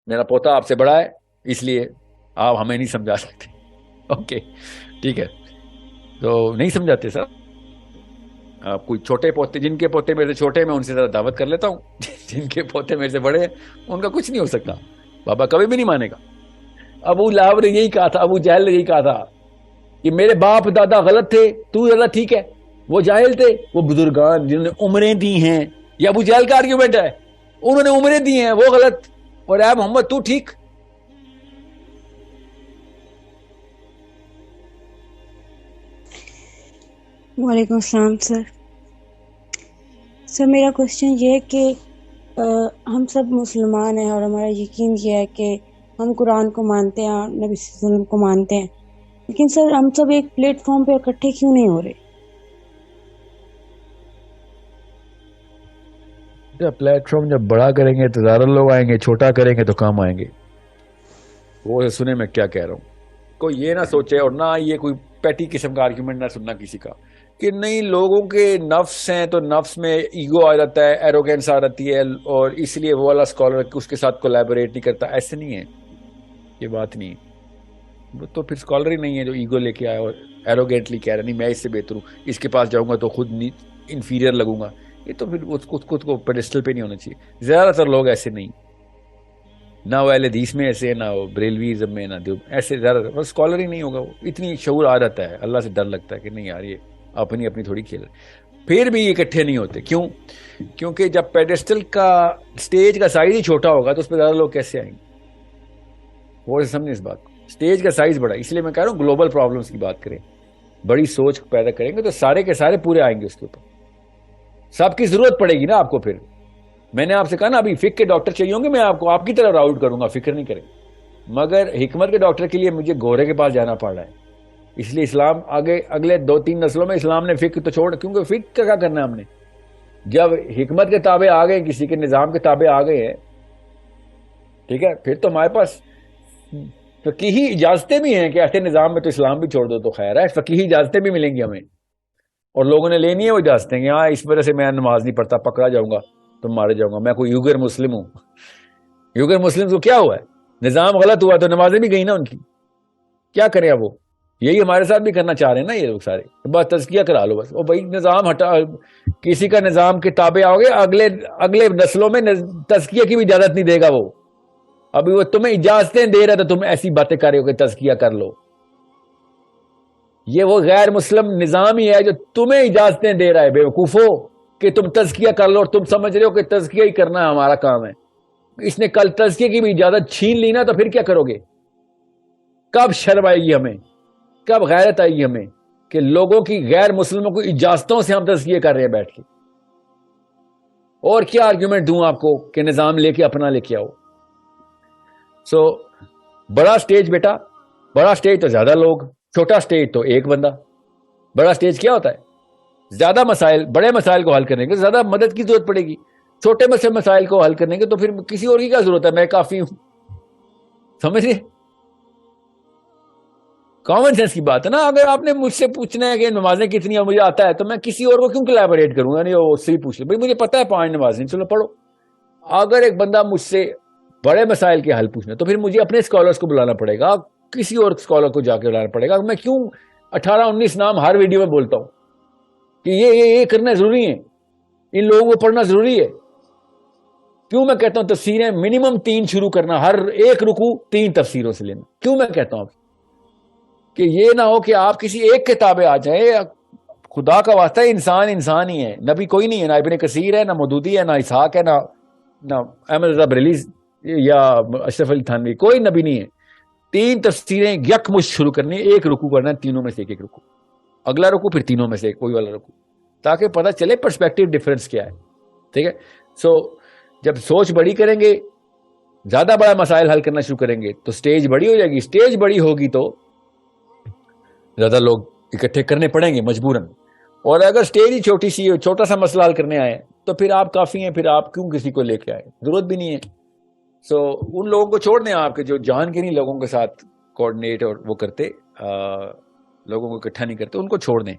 میرا پوتا آپ سے بڑا ہے اس لیے آپ ہمیں نہیں سمجھا سکتے. اوکے ٹھیک ہے. تو نہیں سمجھاتے سر. آپ کوئی چھوٹے پوتے، جن کے پوتے میرے سے چھوٹے ہیں میں ان سے ذرا دعوت کر لیتا ہوں. جن کے پوتے میرے سے بڑے ہیں ان کا کچھ نہیں ہو سکتا. بابا کبھی بھی نہیں مانے گا. ابو لہب نے یہی کہا تھا، ابو جہل نے یہی کہا تھا کہ میرے باپ دادا غلط تھے، تو زیادہ ٹھیک ہے. وہ جاہل تھے، وہ بزرگان جنہوں نے عمریں دی ہیں. یہ ابو جہل کا آرگیومنٹ ہے. انہوں نے عمریں دی ہیں، وہ غلط، اور اے محمد تو ٹھیک. وعلیکم السلام سر. سر میرا کوشچن یہ ہے کہ ہم سب مسلمان ہیں اور ہمارا یقین یہ ہے کہ ہم قرآن کو مانتے ہیں اور نبی صلی اللہ علیہ وسلم کو مانتے ہیں، لیکن سر ہم سب ایک پلیٹ فارم پہ اکٹھے کیوں نہیں ہو رہے؟ جب پلیٹ فارم جب بڑا کریں گے تو زیادہ لوگ آئیں گے، چھوٹا کریں گے تو کم آئیں گے. وہ سنے میں کیا کہہ رہا ہوں. کوئی یہ نہ سوچے اور نہ یہ کوئی پیٹی قسم کا آرگیومنٹ نہ سننا کسی کا کہ نہیں لوگوں کے نفس ہیں تو نفس میں ایگو آ جاتا ہے، ایروگینس آ جاتی ہے، اور اس لیے وہ والا اسکالر اس کے ساتھ کولیبوریٹ نہیں کرتا. ایسے نہیں ہے، یہ بات نہیں ہے. وہ تو پھر اسکالر ہی نہیں ہے جو ایگو لے کے آیا اور ایروگینٹلی کہہ رہا نہیں میں اس سے بہتر ہوں، اس کے پاس جاؤں گا تو خود انفیریئر لگوں گا. یہ تو پھر خود کو پیڈسٹل پہ نہیں ہونا چاہیے. زیادہ تر لوگ ایسے نہیں، نہ وہ اہل حدیث میں ایسے، نہ وہ بریلویزم میں، نہ ایسے. زیادہ تر اسکالر ہی نہیں ہوگا. وہ اتنی شعور آ جاتا ہے، اللہ سے ڈر لگتا ہے کہ نہیں یار یہ اپنی اپنی تھوڑی کھیل رہے. پھر بھی یہ اکٹھے نہیں ہوتے. کیوں؟ کیونکہ جب پیڈسٹل کا سٹیج کا سائز ہی چھوٹا ہوگا تو اس پہ زیادہ لوگ کیسے آئیں گے؟ وہ سمجھیں اس بات کو. سٹیج کا سائز بڑا، اس لیے میں کہہ رہا ہوں گلوبل پرابلمس کی بات کریں، بڑی سوچ پیدا کریں گے تو سارے کے سارے پورے آئیں گے. اس کے اوپر سب کی ضرورت پڑے گی نا آپ کو. پھر میں نے آپ سے کہا نا ابھی فقہ کے ڈاکٹر چاہیے ہوں گے، میں آپ کو آپ کی طرح راؤٹ کروں گا، فکر نہیں کریں. مگر حکمت کے ڈاکٹر کے لیے مجھے گورے کے پاس جانا پڑ رہا ہے. اس لیے اسلام آگے اگلے 2-3 نسلوں میں اسلام نے فقہ تو چھوڑ، کیونکہ فقہ کا کیا کرنا ہے ہم نے. جب حکمت کے تابع آ گئے، کسی کے نظام کے تابع آ گئے ہیں، ٹھیک ہے، پھر تو ہمارے پاس فقیہی اجازتیں بھی ہیں کہ ایسے نظام میں تو اسلام بھی چھوڑ دو تو خیر ہے. فقیہی اجازتیں بھی ملیں گی ہمیں، اور لوگوں نے لینی ہے وہ اجازتیں کہ ہاں اس وجہ سے میں نماز نہیں پڑھتا، پکڑا جاؤں گا تو مارے جاؤں گا، میں کوئی یوگر مسلم ہوں. یوگر مسلم کو کیا ہوا ہے؟ نظام غلط ہوا تو نمازیں بھی گئی نا ان کی. کیا کریں اب وہ؟ یہی ہمارے ساتھ بھی کرنا چاہ رہے ہیں نا یہ لوگ سارے. بس تزکیہ کرا لو بس. وہ بھائی نظام ہٹا، کسی کا نظام کے تابع آؤ گے، اگلے نسلوں میں تزکیہ کی بھی اجازت نہیں دے گا وہ. ابھی وہ تمہیں اجازتیں دے رہا تو تم ایسی باتیں کر رہے ہو کہ تزکیہ کر لو. یہ وہ غیر مسلم نظام ہی ہے جو تمہیں اجازتیں دے رہا ہے بے وقوفو کہ تم تزکیہ کر لو، اور تم سمجھ رہے ہو کہ تزکیہ ہی کرنا ہے ہمارا کام ہے. اس نے کل تزکیہ کی بھی اجازت چھین لی نا تو پھر کیا کرو گے؟ کب شرم آئے گی ہمیں؟ کب غیرت آئے گی ہمیں کہ لوگوں کی غیر مسلموں کو اجازتوں سے ہم تزکیہ کر رہے ہیں بیٹھ کے؟ اور کیا آرگیومنٹ دوں آپ کو کہ نظام لے کے اپنا لے کے آؤ. سو بڑا سٹیج بیٹا، بڑا سٹیج تو زیادہ لوگ، چھوٹا سٹیج تو ایک بندہ. بڑا سٹیج کیا ہوتا ہے؟ زیادہ مسائل، بڑے مسائل کو حل کرنے کے زیادہ مدد کی ضرورت پڑے گی. چھوٹے مسائل کو حل کرنے کے تو پھر کسی اور کی کیا ضرورت ہے؟ میں کافی ہوں. سمجھے؟ کامن سینس کی بات ہے نا. اگر آپ نے مجھ سے پوچھنا ہے کہ نمازیں کتنی ہیں مجھے آتا ہے تو میں کسی اور کو کیوں کولیبوریٹ کروں گا؟ نہیں وہ اس سے ہی پوچھ لے بھائی مجھے پتا ہے 5 نمازیں، چلو پڑھو. اگر ایک بندہ مجھ سے بڑے مسائل کے حل پوچھنا تو پھر مجھے اپنے اسکالرس کو بلانا پڑے گا، کسی اور اسکالر کو جا کے بلانا پڑے گا. میں کیوں 18-19 نام ہر ویڈیو میں بولتا ہوں کہ یہ کرنا ضروری ہے، ان لوگوں کو پڑھنا ضروری ہے. کیوں میں کہتا ہوں تفسیریں منیمم 3 شروع کرنا، ہر ایک رکوع 3 تفسیروں سے لینا. کیوں میں کہتا ہوں کہ یہ نہ ہو کہ آپ کسی ایک کتابیں آ جائیں. خدا کا واسطہ ہے، انسان ہی ہے، نبی کوئی نہیں ہے. نہ ابن کثیر ہے، نہ مودودی ہے، نہ اسحاق ہے، نہ احمد رضا بریلی یا اشرف علی تھانوی، کوئی نبی نہیں ہے. 3 تفسیریں یکمشت شروع کرنی، ایک رکوع کرنا، تینوں میں سے ایک رکوع، اگلا رکوع پھر تینوں میں سے کوئی والا رکوع، تاکہ پتہ چلے پرسپیکٹو ڈفرنس کیا ہے. ٹھیک ہے. سو جب سوچ بڑی کریں گے، زیادہ بڑا مسائل حل کرنا شروع کریں گے تو سٹیج بڑی ہو جائے گی. سٹیج بڑی ہوگی تو زیادہ لوگ اکٹھے کرنے پڑیں گے مجبوراً. اور اگر سٹیج ہی چھوٹی سی، چھوٹا سا مسئلہ حل کرنے آئے تو پھر آپ کافی ہیں، پھر آپ کیوں کسی کو لے کے آئے؟ ضرورت بھی نہیں ہے. سو ان لوگوں کو چھوڑ دیں آپ کے جو جان کے نہیں لوگوں کے ساتھ کوآرڈینیٹ اور وہ کرتے، لوگوں کو اکٹھا نہیں کرتے، ان کو چھوڑ دیں.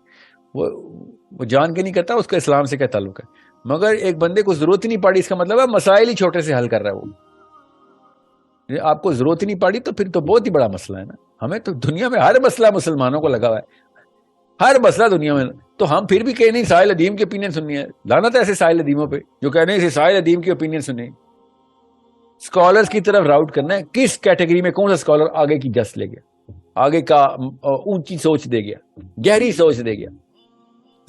وہ جان کے نہیں کرتا، اس کا اسلام سے کیا تعلق ہے؟ مگر ایک بندے کو ضرورت ہی نہیں پڑی، اس کا مطلب ہے مسائل ہی چھوٹے سے حل کر رہا ہے وہ. آپ کو ضرورت ہی نہیں پڑی تو پھر تو بہت ہی بڑا مسئلہ ہے نا. ہمیں تو دنیا میں ہر مسئلہ مسلمانوں کو لگا ہوا ہے, ہر مسئلہ دنیا میں. تو ہم پھر بھی کہیں نہیں ساحل ادیم کی اوپینین سننی ہے. لعنت ہے ایسے ساحل ادیموں پہ جو کہنے ہیں ساحل ادیم کی اوپینین سننی. اسکالرس کی طرف راؤٹ کرنا ہے, کس کیٹیگری میں کون سا اسکالر آگے کی جس لے گیا, آگے کا اونچی سوچ دے گیا, گہری سوچ دے گیا,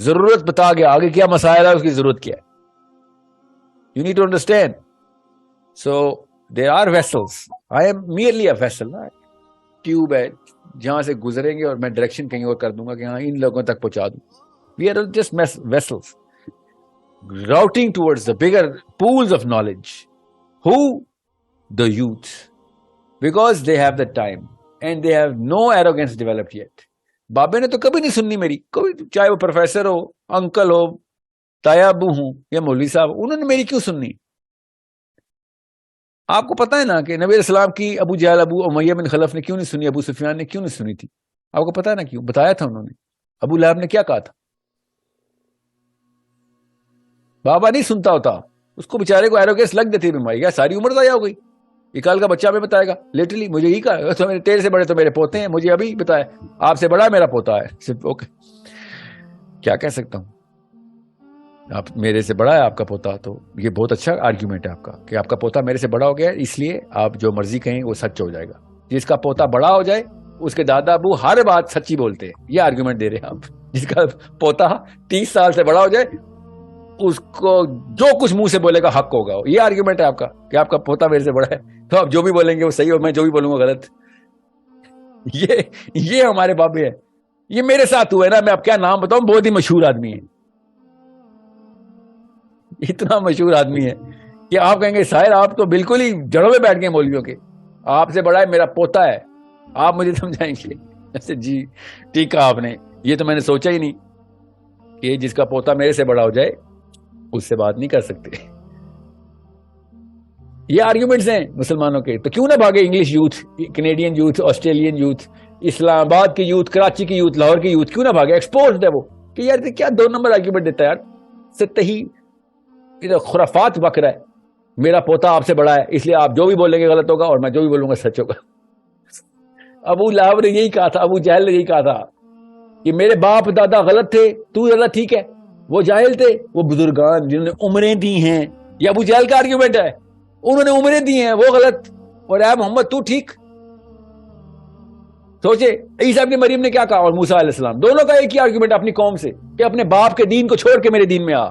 ضرورت بتا گیا, آگے کیا مسائل ہے, اس کی ضرورت کیا ہے. You need to understand. So there are vessels, I am merely a vessel. Tube ہے جہاں سے گزریں گے اور میں ڈائریکشن کہیں اور کر دوں گا کہ ہاں ان لوگوں تک پہنچا دوں. We are just vessels routing towards the bigger pools of knowledge. Who? The youth. Because they have the time and they have no arrogance developed yet. بابے نے تو کبھی نہیں سننی میری, کوئی چاہے وہ پروفیسر ہو, انکل ہو, تایا ابو ہوں یا مولوی صاحب, انہوں نے میری کیوں سننی؟ آپ کو پتا ہے نا کہ نبی علیہ السلام کی ابو جہل ابو امیہ بن خلف نے کیوں نہیں سنی, ابو سفیان نے کیوں نہیں سنی تھی؟ آپ کو پتا ہے نا کیوں؟ بتایا تھا انہوں نے. ابو لہب نے کیا کہا تھا؟ بابا نہیں سنتا ہوتا, اس کو بیچارے کو ایروگینس لگ جاتی ہے بیماری. کیا ساری عمر ضائع ہو گئی؟ یہ کل کا بچہ ہمیں بتائے گا لٹرلی, مجھے یہی کہا تو تیرے سے بڑے تو میرے پوتے ہیں, مجھے ابھی بتایا آپ سے بڑا میرا پوتا ہے صرف. اوکے کیا کہہ سکتا ہوں, آپ میرے سے بڑا ہے آپ کا پوتا, تو یہ بہت اچھا آرگیومنٹ ہے آپ کا کہ آپ کا پوتا میرے سے بڑا ہو گیا ہے, اس لیے آپ جو مرضی کہیں وہ سچ ہو جائے گا. جس کا پوتا بڑا ہو جائے اس کے دادا ابو ہر بات سچی بولتے ہیں. یہ آرگیومنٹ دے رہے ہیں آپ. جس کا پوتا 30 سال سے بڑا ہو جائے اس کو جو کچھ منہ سے بولے گا حق ہوگا. یہ آرگیومنٹ ہے آپ کا کہ آپ کا پوتا میرے سے بڑا ہے تو آپ جو بھی بولیں گے وہ صحیح, اور میں جو بھی بولوں گا غلط. یہ ہمارے بابے ہیں. یہ میرے ساتھ ہوا ہے نا, میں اب کیا نام بتاؤں, بہت ہی مشہور آدمی ہے, اتنا مشہور آدمی ہے کہ آپ کہیں گے ساحر آپ تو بالکل ہی جڑوں میں بیٹھ گئے مولویوں کے, آپ سے بڑا ہے میرا پوتا ہے, آپ مجھے سمجھائیں گے. ایسے جی ٹھیک کہا آپ نے, یہ تو میں نے سوچا ہی نہیں کہ جس کا پوتا میرے سے بڑا ہو جائے اس سے بات نہیں کر سکتے. یہ آرگیومنٹس ہیں مسلمانوں کے. تو کیوں نہ بھاگے English youth, Canadian youth, Australian youth, Islamabad کی یوتھ, کراچی کی یوتھ, لاہور کی یوتھ, کیوں نہ بھاگے؟ ایکسپوزڈ ہے وہ کہ یار کیا 2 نمبر آرگیومنٹ دیتا ہے یار, ستہی خرافات بک رہا ہے. میرا پوتا آپ سے بڑا ہے اس لیے آپ جو بھی بولیں گے غلط ہوگا اور میں جو بھی بولوں گا سچ ہوگا. ابو لہب نے یہی کہا تھا, ابو جہل نے یہی کہا تھا کہ میرے باپ دادا غلط تھے, تو زیادہ ٹھیک ہے. وہ جاہل تھے, وہ بزرگان جنہوں نے عمریں دی ہیں. یہ ابو جہل کا آرگیومنٹ ہے, انہوں نے عمریں دی ہیں وہ غلط, اور اے محمد تو ٹھیک. سوچے عیسیٰ ابن مریم نے کیا کہا اور موسیٰ علیہ السلام, دونوں کا ایک ہی آرگیومنٹ اپنی قوم سے کہ اپنے باپ کے دین کو چھوڑ کے میرے دین میں آ.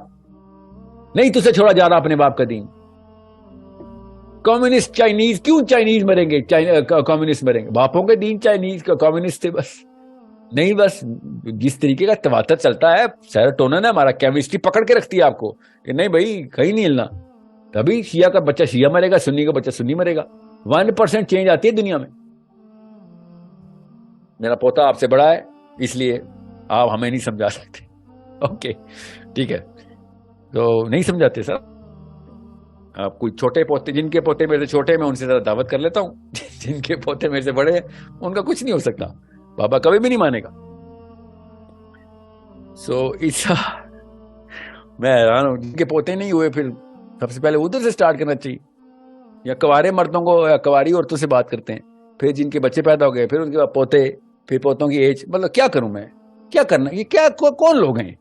نہیں تجھے چھوڑا جا رہا اپنے باپ کا دین. کمیونسٹ چائنیز, کیوں چائنیز مریں گے, کمیونسٹ مریں گے, باپوں کے دین چائنیز کا کمیونسٹ تھے بس. نہیں بس جس طریقے کا تواتر چلتا ہے, سیروٹونن ہے ہمارا, کیمسٹری پکڑ کے رکھتی ہے آپ کو کہ نہیں بھائی کہیں نہیں ہلنا. تبھی شیعہ کا بچہ شیعہ مرے گا, سنی کا بچہ سنی مرے گا. 1% چینج آتی ہے دنیا میں. میرا پوتا آپ سے بڑا ہے اس لیے آپ ہمیں نہیں سمجھا سکتے. اوکے ٹھیک ہے, تو نہیں سمجھاتے سر. آپ کوئی چھوٹے پوتے, جن کے پوتے میرے سے چھوٹے میں ان سے ذرا دعوت کر لیتا ہوں, جن کے پوتے میرے سے بڑے ہیں ان کا کچھ نہیں ہو سکتا, بابا کبھی بھی نہیں مانے گا. سو میں حیران ہوں, جن کے پوتے نہیں ہوئے پھر سب سے پہلے ادھر سے سٹارٹ کرنا چاہیے. یا کوارے مردوں کو یا کواری عورتوں سے بات کرتے ہیں, پھر جن کے بچے پیدا ہو گئے, پھر ان کے بعد پوتے, پھر پوتوں کی ایج. مطلب کیا کروں میں, کیا کرنا, یہ کیا کون لوگ ہیں